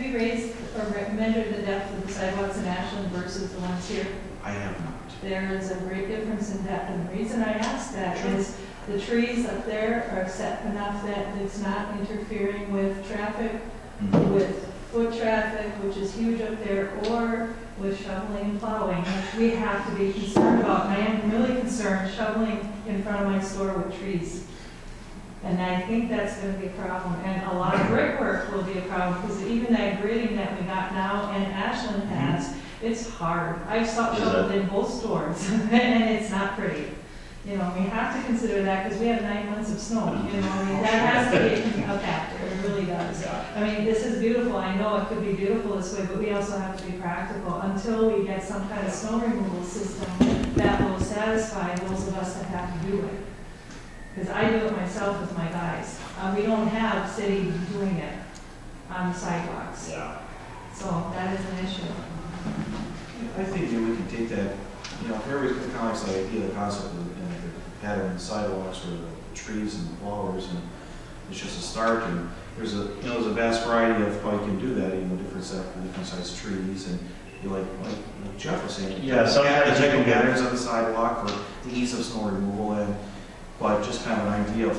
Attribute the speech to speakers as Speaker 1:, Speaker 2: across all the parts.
Speaker 1: you raised or measured the depth of the sidewalks in Ashland versus the ones here?
Speaker 2: I have not.
Speaker 1: There is a great difference in depth, and the reason I ask that is the trees up there are set enough that it's not interfering with traffic, with foot traffic, which is huge up there, or with shoveling and plowing, which we have to be concerned about. And I am really concerned shoveling in front of my store with trees. And I think that's going to be a problem. And a lot of brickwork will be a problem, because even that grading that we got now and Ashland has, it's hard. I've shoveled in both stores, and it's not pretty. You know, we have to consider that, because we have 9 months of snow. You know, I mean, that has to be a factor. It really does. I mean, this is beautiful. I know it could be beautiful this way, but we also have to be practical until we get some kind of snow removal system that will satisfy those of us that have to do it. Because I do it myself with my guys. We don't have city doing it on the sidewalks.
Speaker 3: Yeah.
Speaker 1: So that is an issue.
Speaker 2: I think maybe we can take that, you know, everybody's kind of likes the idea, the concept of the pattern the sidewalks or the trees and the flowers, and it's just a start. And there's a, you know, there's a vast variety of how you can do that, you know, different size trees, and you like Jeff was saying,
Speaker 3: yeah, sometimes
Speaker 2: you can patterns on the sidewalk for the ease of snow removal, and but just kind of an idea of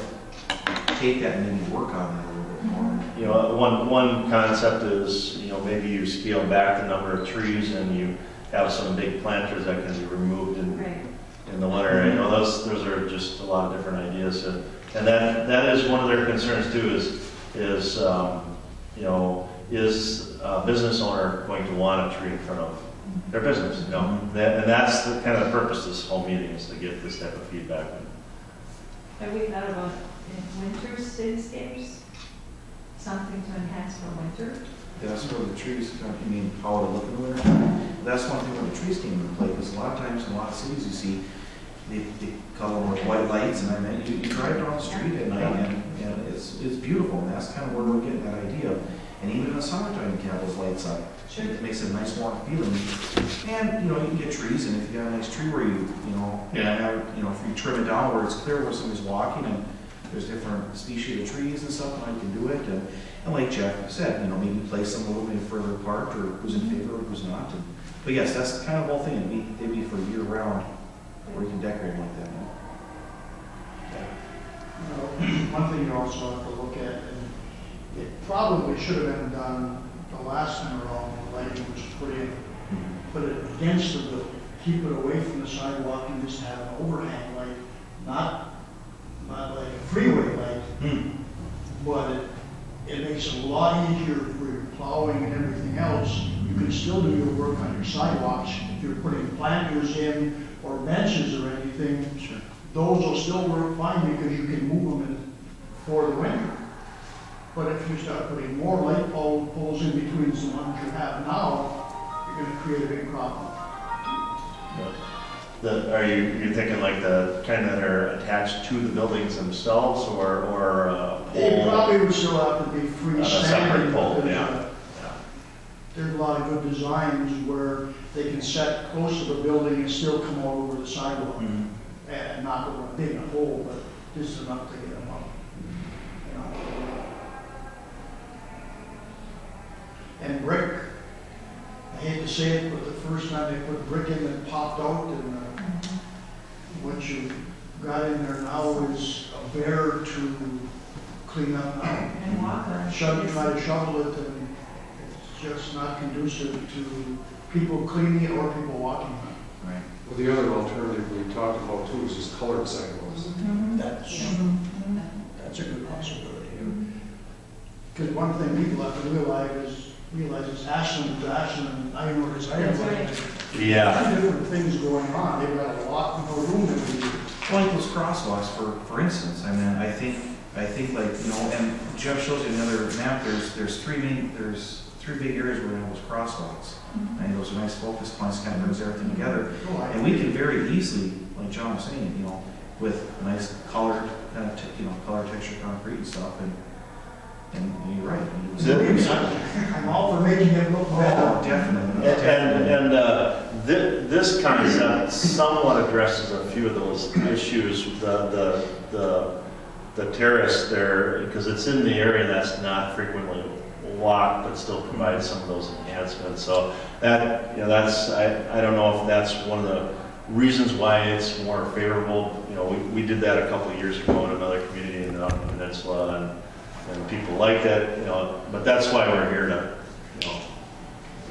Speaker 2: take that and maybe work on it a little bit more.
Speaker 3: You know, one concept is, you know, maybe you scale back the number of trees and you have some big planters that can be removed in the winter. You know, those are just a lot of different ideas, and that is one of their concerns too. Is you know, is a business owner going to want a tree in front of their business? You know, and that's the kind of the purpose of this whole meeting, is to get this type of feedback.
Speaker 1: Have we thought about winter cityscapes? Something to enhance for winter?
Speaker 2: Yeah, that's where the trees, you mean how they look in the winter time? That's one thing where the trees came into play, because a lot of times in a lot of cities you see they color them with white lights, and I mean, you drive down the street at night and it's beautiful, and that's kind of where we're getting that idea. And even in the summertime, you can have those lights up. Sure. It makes it a nice warm feeling. And you know, you can get trees, and if you got a nice tree where you have, you know, if you trim it down where it's clear where somebody's walking, and there's different species of trees and stuff, and how you can do it. And like Jeff said, you know, maybe place them a little bit further apart, or who's in favor or who's not. But yes, that's kind of the whole thing. They'd be for year round, where you can decorate them like that.
Speaker 4: One thing you also have to look at, and it probably should have been done the last time around when the lighting was put it against the building, keep it away from the sidewalk, and just have an overhang light, not like a freeway light, but it makes it a lot easier for your plowing and everything else. You can still do your work on your sidewalks. If you're putting planters in or benches or anything, those will still work fine, because you can move them in for the winter. But if you start putting more light poles in between the ones you have now, you're going to create a big problem.
Speaker 3: Are you thinking like the kind that are attached to the buildings themselves, or
Speaker 4: they probably would still have to be freestanding.
Speaker 3: Pole,
Speaker 4: There's a lot of good designs where they can set close to the building and still come out over the sidewalk, and not over a big hole, but just enough to get them up. You know. And brick. I hate to say it, but the first time they put brick in, it popped out, and what you got in there now is a bear to clean up now.
Speaker 1: And water.
Speaker 4: Try to shovel it, and it's just not conducive to people cleaning it or people walking on it.
Speaker 2: Right.
Speaker 5: Well, the other alternative we talked about too is just colored sidewalks.
Speaker 4: That's a good possibility. Because one thing people have to realize is Ashland is Ashland, and I know it's Ireland.
Speaker 3: Yeah.
Speaker 4: Different things going on. They've got a lot more room than we do.
Speaker 2: Well, like those crosswalks, for instance. I mean, I think like, you know, and Jeff shows you another map. There's three big areas where we have those crosswalks. And those are nice focus points, kind of brings everything together. And we can very easily, like John was saying, you know, with nice colored, color texture concrete and stuff, and you're right.
Speaker 4: I'm all for making it look better.
Speaker 2: Oh, definitely.
Speaker 3: And this concept somewhat addresses a few of those issues. The terrace there, because it's in the area that's not frequently walk, but still provide some of those enhancements. So that, that's, I don't know if that's one of the reasons why it's more favorable. We did that a couple of years ago in another community in the peninsula, and people liked it, but that's why we're here to,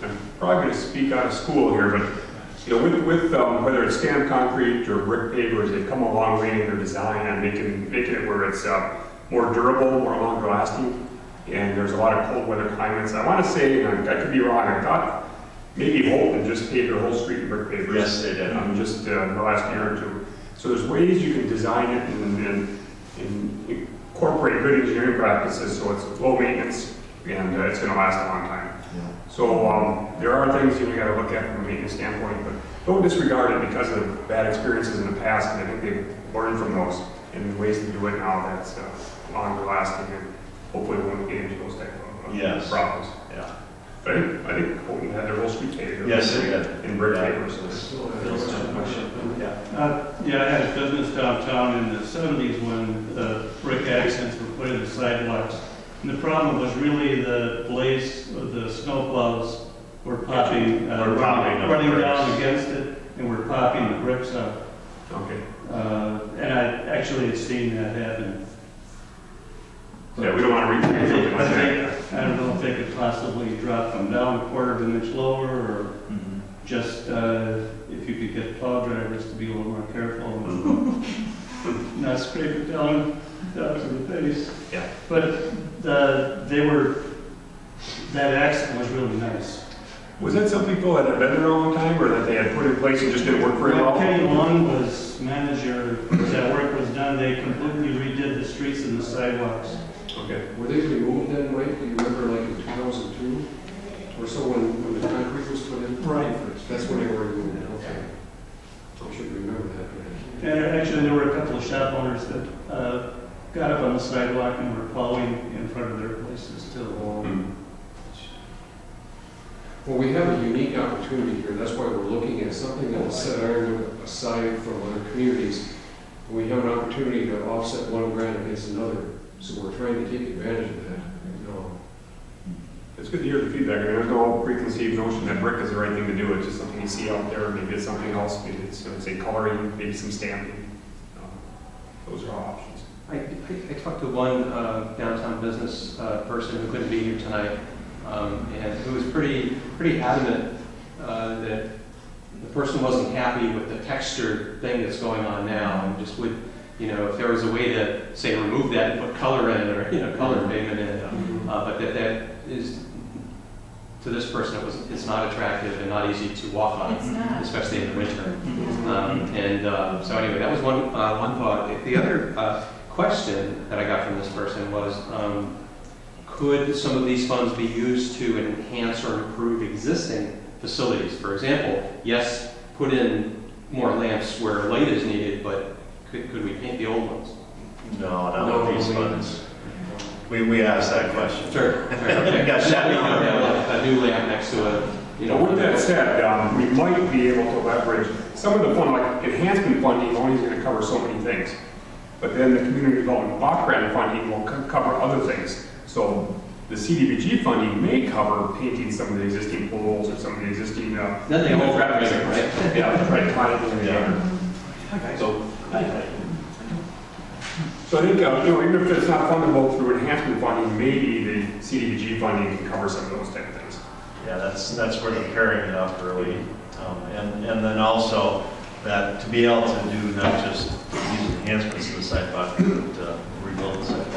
Speaker 6: I'm probably going to speak out of school here, but with whether it's stamped concrete or brick pavers, they've come a long way in their design and making it where it's more durable, more longer lasting. And there's a lot of cold weather climates. I want to say, and I could be wrong, I thought maybe Holton just paved their whole street in brick pavers.
Speaker 3: Yes, they did.
Speaker 6: Just the last year or two. So there's ways you can design it and incorporate good engineering practices so it's low maintenance and it's going to last a long time.
Speaker 2: Yeah.
Speaker 6: So there are things you got to look at from a maintenance standpoint, but don't disregard it because of bad experiences in the past. And I think they've learned from those and ways to do it now that's longer lasting and hopefully won't get into those type of problems.
Speaker 3: Yeah.
Speaker 6: But I think Holton had their whole street paved.
Speaker 3: Yes, they did.
Speaker 6: In brick
Speaker 3: Yeah.
Speaker 6: pavers.
Speaker 7: Yeah, I had a business downtown in the 70s when the brick accents were put in the sidewalks. And the problem was really the blades of the snowplows were popping, running down against it, and were popping the bricks up.
Speaker 6: Okay.
Speaker 7: And I actually had seen that happen.
Speaker 6: Yeah, we don't want to repeat something like that.
Speaker 7: I don't know if they could possibly drop them down a quarter of an inch lower, or just if you could get plow drivers to be a little more careful and not scrape it down to the face.
Speaker 6: Yeah.
Speaker 7: But that accent was really nice.
Speaker 6: Was that something people that had been there a long time or that they had put in place and just didn't work very well?
Speaker 7: When Kenny Long was manager, that work was done, they completely redid the streets and the sidewalks.
Speaker 6: Okay.
Speaker 5: Were they removed then, Mike? Do you remember like in 2002 or so when the concrete was put in?
Speaker 7: Right.
Speaker 5: That's when they were removed. Okay. I should remember that.
Speaker 7: And actually, there were a couple of shop owners that got up on the sidewalk and were plowing in front of their places too.
Speaker 5: Well, we have a unique opportunity here. That's why we're looking at something that is set iron aside from other communities. We have an opportunity to offset one grant against another. So we're trying to take advantage of that.
Speaker 6: It's good to hear the feedback. I mean, there's no preconceived notion that brick is the right thing to do. It's just something you see out there. Maybe it's something else. Maybe it's, say, coloring, maybe some stamping. Those are all options.
Speaker 8: I talked to one downtown business person who couldn't be here tonight, and who was pretty adamant that the person wasn't happy with the textured thing that's going on now, and just would, if there was a way to, say, remove that and put color in, or color pigment in, but that is, to this person, it's not attractive and not easy to walk on, especially in the winter. So anyway, that was one thought. The other question that I got from this person was, could some of these funds be used to enhance or improve existing facilities? For example, yes, put in more lamps where light is needed, but could we paint the old ones?
Speaker 3: No, not with these funds. We asked that question.
Speaker 8: Sure. Okay. A new lamp next to it.
Speaker 6: With that said, we might be able to leverage some of the fund, like enhancement funding only is going to cover so many things. But then the community development block grant funding will cover other things. So the CDBG funding may cover painting some of the existing poles or some of the existing.
Speaker 8: Then they all wrap it, right?
Speaker 6: Yeah, right. Tie it together. So I think, even if it's not fundable through enhancement funding, maybe the CDBG funding can cover some of those type of things.
Speaker 3: Yeah, that's where the pairing it up really, and then also that to be able to do not just use enhancements to the sidewalk, but rebuild the sidewalk.